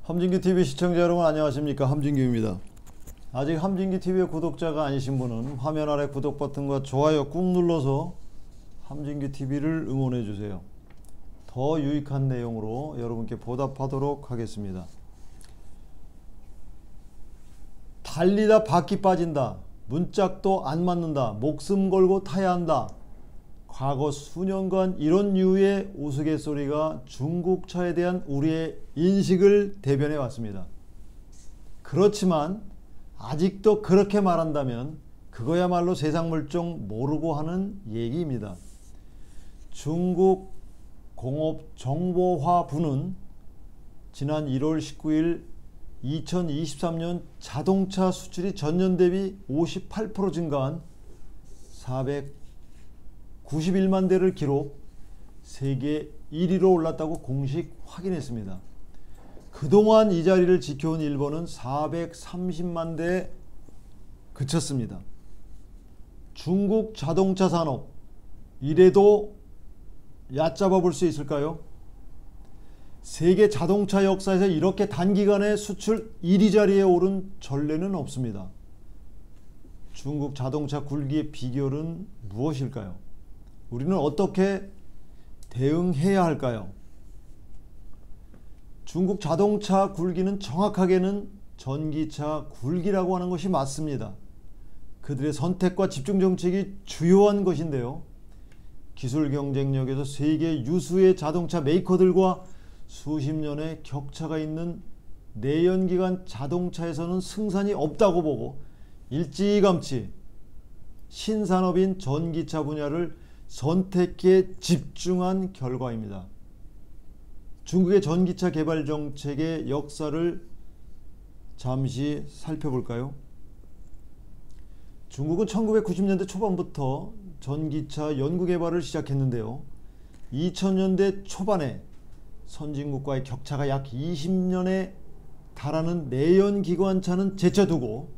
함진규TV 시청자 여러분 안녕하십니까, 함진규입니다. 아직 함진규TV의 구독자가 아니신 분은 화면 아래 구독 버튼과 좋아요 꾹 눌러서 함진규TV를 응원해주세요. 더 유익한 내용으로 여러분께 보답하도록 하겠습니다. 달리다 바퀴 빠진다, 문짝도 안 맞는다, 목숨 걸고 타야 한다. 과거 수년간 이런 류의 우스갯소리가 중국차에 대한 우리의 인식을 대변해 왔습니다. 그렇지만 아직도 그렇게 말한다면 그거야말로 세상 물정 모르고 하는 얘기입니다. 중국 공업정보화부는 지난 1월 19일 2023년 자동차 수출이 전년 대비 58% 증가한 491만 대를 기록, 세계 1위로 올랐다고 공식 확인했습니다. 그동안 이 자리를 지켜온 일본은 430만 대에 그쳤습니다. 중국 자동차 산업, 이래도 얕잡아 볼 수 있을까요? 세계 자동차 역사에서 이렇게 단기간에 수출 1위 자리에 오른 전례는 없습니다. 중국 자동차 굴기의 비결은 무엇일까요? 우리는 어떻게 대응해야 할까요? 중국 자동차 굴기는 정확하게는 전기차 굴기라고 하는 것이 맞습니다. 그들의 선택과 집중 정책이 주요한 것인데요. 기술 경쟁력에서 세계 유수의 자동차 메이커들과 수십 년의 격차가 있는 내연기관 자동차에서는 승산이 없다고 보고 일찌감치 신산업인 전기차 분야를 선택에 집중한 결과입니다. 중국의 전기차 개발 정책의 역사를 잠시 살펴볼까요? 중국은 1990년대 초반부터 전기차 연구 개발을 시작했는데요. 2000년대 초반에 선진국과의 격차가 약 20년에 달하는 내연기관차는 제쳐두고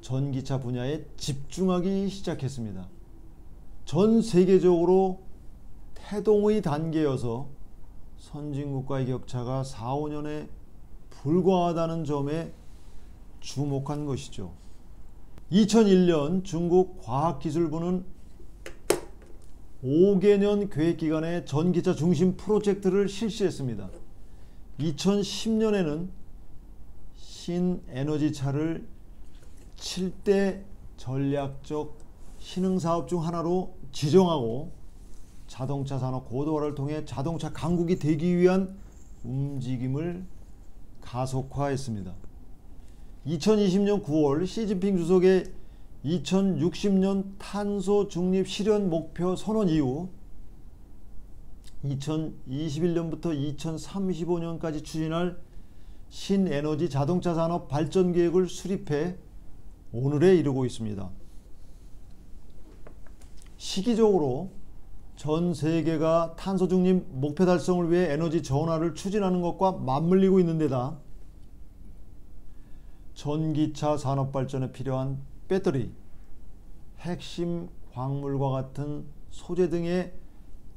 전기차 분야에 집중하기 시작했습니다. 전 세계적으로 태동의 단계여서 선진국과의 격차가 4, 5년에 불과하다는 점에 주목한 것이죠. 2001년 중국 과학기술부는 5개년 계획기간의 전기차 중심 프로젝트를 실시했습니다. 2010년에는 신에너지차를 7대 전략적 신흥사업 중 하나로 지정하고 자동차 산업 고도화를 통해 자동차 강국이 되기 위한 움직임을 가속화했습니다. 2020년 9월 시진핑 주석의 2060년 탄소 중립 실현 목표 선언 이후 2021년부터 2035년까지 추진할 신에너지 자동차 산업 발전 계획을 수립해 오늘에 이르고 있습니다. 시기적으로 전 세계가 탄소 중립 목표 달성을 위해 에너지 전환을 추진하는 것과 맞물리고 있는 데다 전기차 산업 발전에 필요한 배터리, 핵심 광물과 같은 소재 등의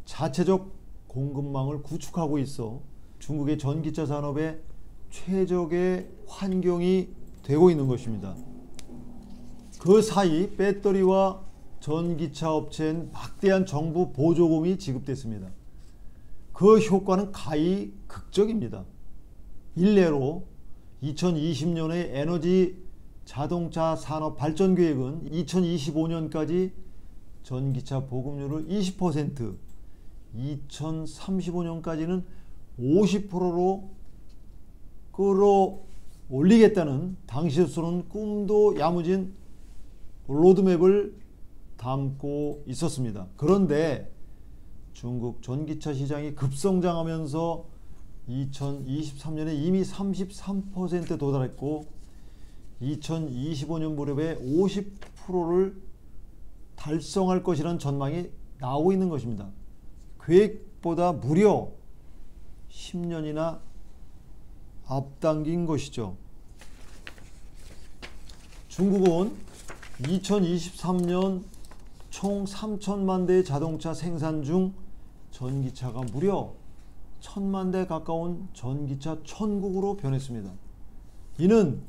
자체적 공급망을 구축하고 있어 중국의 전기차 산업의 최적의 환경이 되고 있는 것입니다. 그 사이 배터리와 전기차 업체엔 막대한 정부 보조금이 지급됐습니다. 그 효과는 가히 극적입니다. 일례로 2020년의 에너지 자동차 산업 발전 계획은 2025년까지 전기차 보급률을 20%, 2035년까지는 50%로 끌어올리겠다는 당시로서는 꿈도 야무진 로드맵을 담고 있었습니다. 그런데 중국 전기차 시장이 급성장하면서 2023년에 이미 33%에 도달했고 2025년 무렵에 50%를 달성할 것이라는 전망이 나오고 있는 것입니다. 계획보다 무려 10년이나 앞당긴 것이죠. 중국은 2023년 총 3천만 대의 자동차 생산 중 전기차가 무려 천만 대 가까운 전기차 천국으로 변했습니다. 이는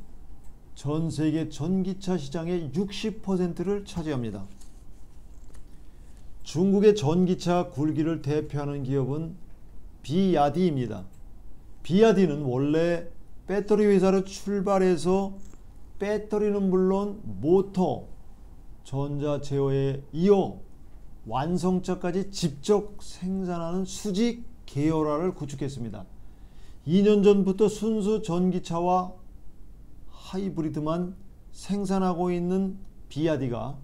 전 세계 전기차 시장의 60%를 차지합니다. 중국의 전기차 굴기를 대표하는 기업은 비야디입니다. 비야디는 원래 배터리 회사로 출발해서 배터리는 물론 모터, 전자 제어에 이어 완성차까지 직접 생산하는 수직 계열화를 구축했습니다. 2년 전부터 순수 전기차와 하이브리드만 생산하고 있는 비야디가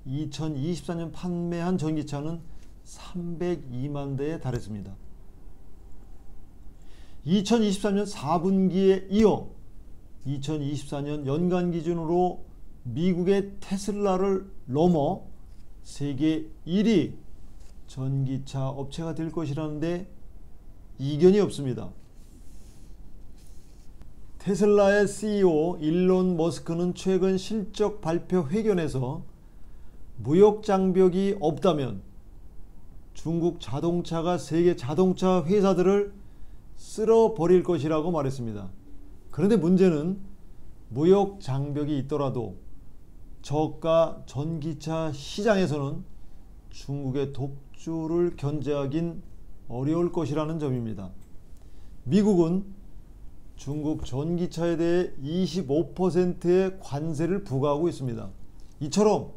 2024년 판매한 전기차는 302만 대에 달했습니다. 2023년 4분기에 이어 2024년 연간 기준으로 미국의 테슬라를 넘어 세계 1위 전기차 업체가 될 것이라는데 이견이 없습니다. 테슬라의 CEO 일론 머스크는 최근 실적 발표 회견에서 무역 장벽이 없다면 중국 자동차가 세계 자동차 회사들을 쓸어버릴 것이라고 말했습니다. 그런데 문제는 무역 장벽이 있더라도 저가 전기차 시장에서는 중국의 독주를 견제하긴 어려울 것이라는 점입니다. 미국은 중국 전기차에 대해 25%의 관세를 부과하고 있습니다. 이처럼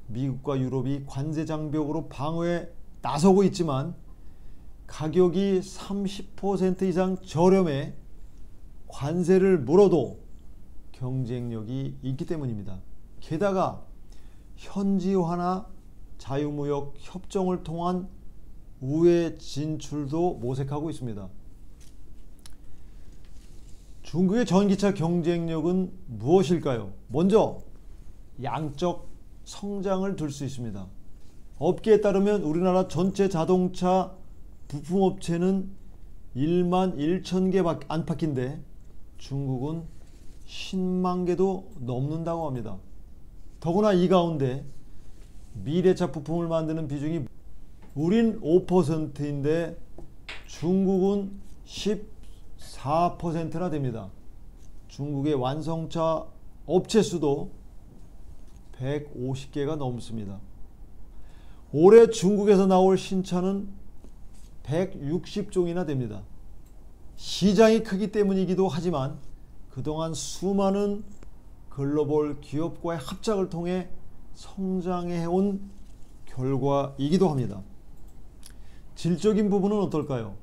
미국과 유럽이 관세 장벽으로 방어에 나서고 있지만 가격이 30% 이상 저렴해 관세를 물어도 경쟁력이 있기 때문입니다. 게다가 현지화나 자유무역 협정을 통한 우회 진출도 모색하고 있습니다. 중국의 전기차 경쟁력은 무엇일까요? 먼저 양적 성장을 둘 수 있습니다. 업계에 따르면 우리나라 전체 자동차 부품업체는 1만 1천 개 안팎인데 중국은 10만 개도 넘는다고 합니다. 더구나 이 가운데 미래차 부품을 만드는 비중이 우린 5%인데 중국은 14%나 됩니다. 중국의 완성차 업체 수도 150개가 넘습니다. 올해 중국에서 나올 신차는 160종이나 됩니다. 시장이 크기 때문이기도 하지만 그동안 수많은 글로벌 기업과의 합작을 통해 성장해온 결과이기도 합니다. 질적인 부분은 어떨까요?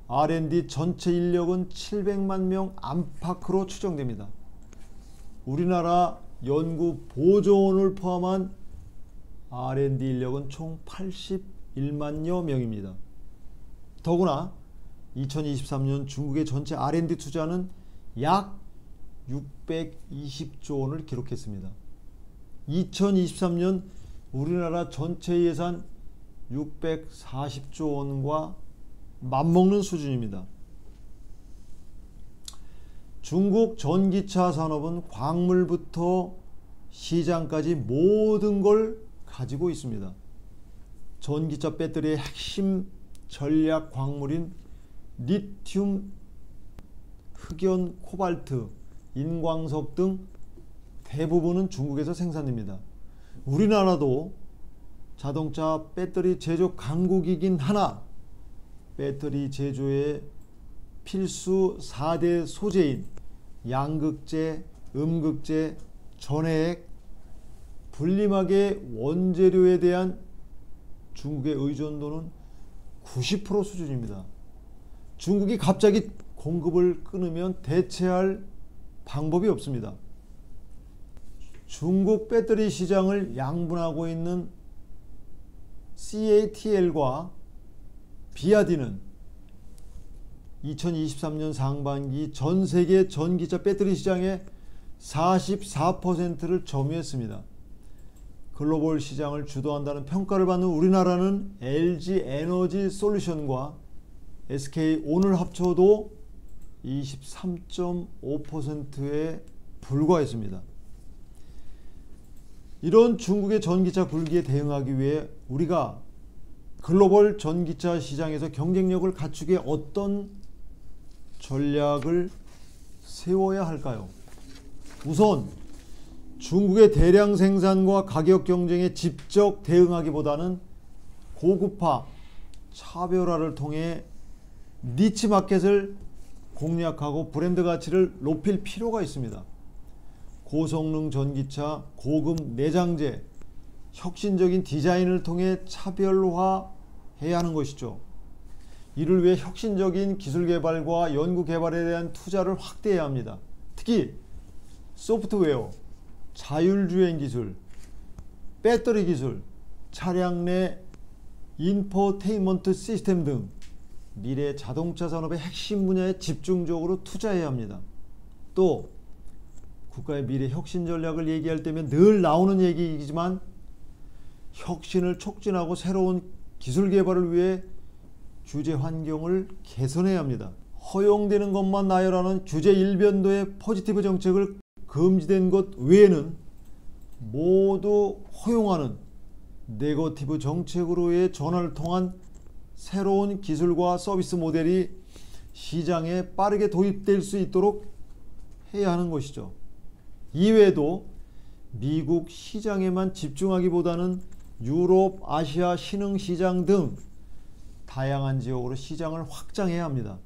R&D 전체 인력은 700만 명 안팎으로 추정됩니다. 우리나라 연구 보조원을 포함한 R&D 인력은 총 81만여 명입니다. 더구나 2023년 중국의 전체 R&D 투자는 약 620조 원을 기록했습니다. 2023년 우리나라 전체 예산 640조 원과 맞먹는 수준입니다. 중국 전기차 산업은 광물부터 시장까지 모든 걸 가지고 있습니다. 전기차 배터리의 핵심 전략 광물인 리튬, 흑연, 코발트, 인광석 등 대부분은 중국에서 생산됩니다. 우리나라도 자동차 배터리 제조 강국이긴 하나 배터리 제조의 필수 4대 소재인 양극재, 음극재, 전해액, 분리막의 원재료에 대한 중국의 의존도는 90% 수준입니다. 중국이 갑자기 공급을 끊으면 대체할 방법이 없습니다. 중국 배터리 시장을 양분하고 있는 CATL과 비야디는 2023년 상반기 전 세계 전기차 배터리 시장의 44%를 점유했습니다. 글로벌 시장을 주도한다는 평가를 받는 우리나라는 LG 에너지 솔루션과 SK온을 합쳐도 23.5%에 불과했습니다. 이런 중국의 전기차 굴기에 대응하기 위해 우리가 글로벌 전기차 시장에서 경쟁력을 갖추기에 어떤 전략을 세워야 할까요? 우선 중국의 대량 생산과 가격 경쟁에 직접 대응하기보다는 고급화, 차별화를 통해 니치 마켓을 공략하고 브랜드 가치를 높일 필요가 있습니다. 고성능 전기차, 고급 내장재, 혁신적인 디자인을 통해 차별화해야 하는 것이죠. 이를 위해 혁신적인 기술 개발과 연구 개발에 대한 투자를 확대해야 합니다. 특히 소프트웨어, 자율주행 기술, 배터리 기술, 차량 내 인포테인먼트 시스템 등 미래 자동차 산업의 핵심 분야에 집중적으로 투자해야 합니다. 또 국가의 미래 혁신 전략을 얘기할 때면 늘 나오는 얘기이지만 혁신을 촉진하고 새로운 기술 개발을 위해 규제 환경을 개선해야 합니다. 허용되는 것만 나열하는 규제 일변도의 포지티브 정책을 금지된 것 외에는 모두 허용하는 네거티브 정책으로의 전환을 통한 새로운 기술과 서비스 모델이 시장에 빠르게 도입될 수 있도록 해야 하는 것이죠. 이외에도 미국 시장에만 집중하기보다는 유럽, 아시아 신흥시장 등 다양한 지역으로 시장을 확장해야 합니다.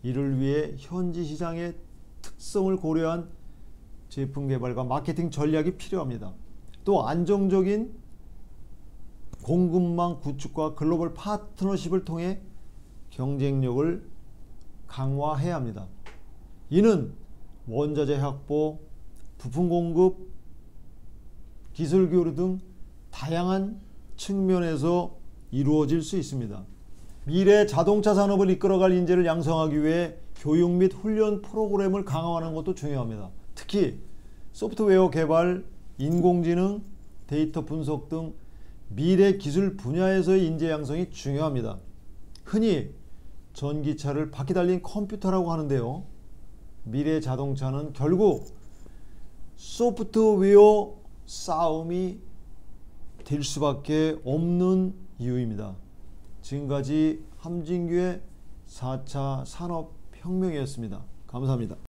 이를 위해 현지 시장의 특성을 고려한 제품 개발과 마케팅 전략이 필요합니다. 또 안정적인 공급망 구축과 글로벌 파트너십을 통해 경쟁력을 강화해야 합니다. 이는 원자재 확보, 부품 공급, 기술 교류 등 다양한 측면에서 이루어질 수 있습니다. 미래 자동차 산업을 이끌어갈 인재를 양성하기 위해 교육 및 훈련 프로그램을 강화하는 것도 중요합니다. 특히 소프트웨어 개발, 인공지능, 데이터 분석 등 미래 기술 분야에서의 인재 양성이 중요합니다. 흔히 전기차를 바퀴 달린 컴퓨터라고 하는데요. 미래 자동차는 결국 소프트웨어 싸움이 될 수밖에 없는 이유입니다. 지금까지 함진규의 4차 산업혁명이었습니다. 감사합니다.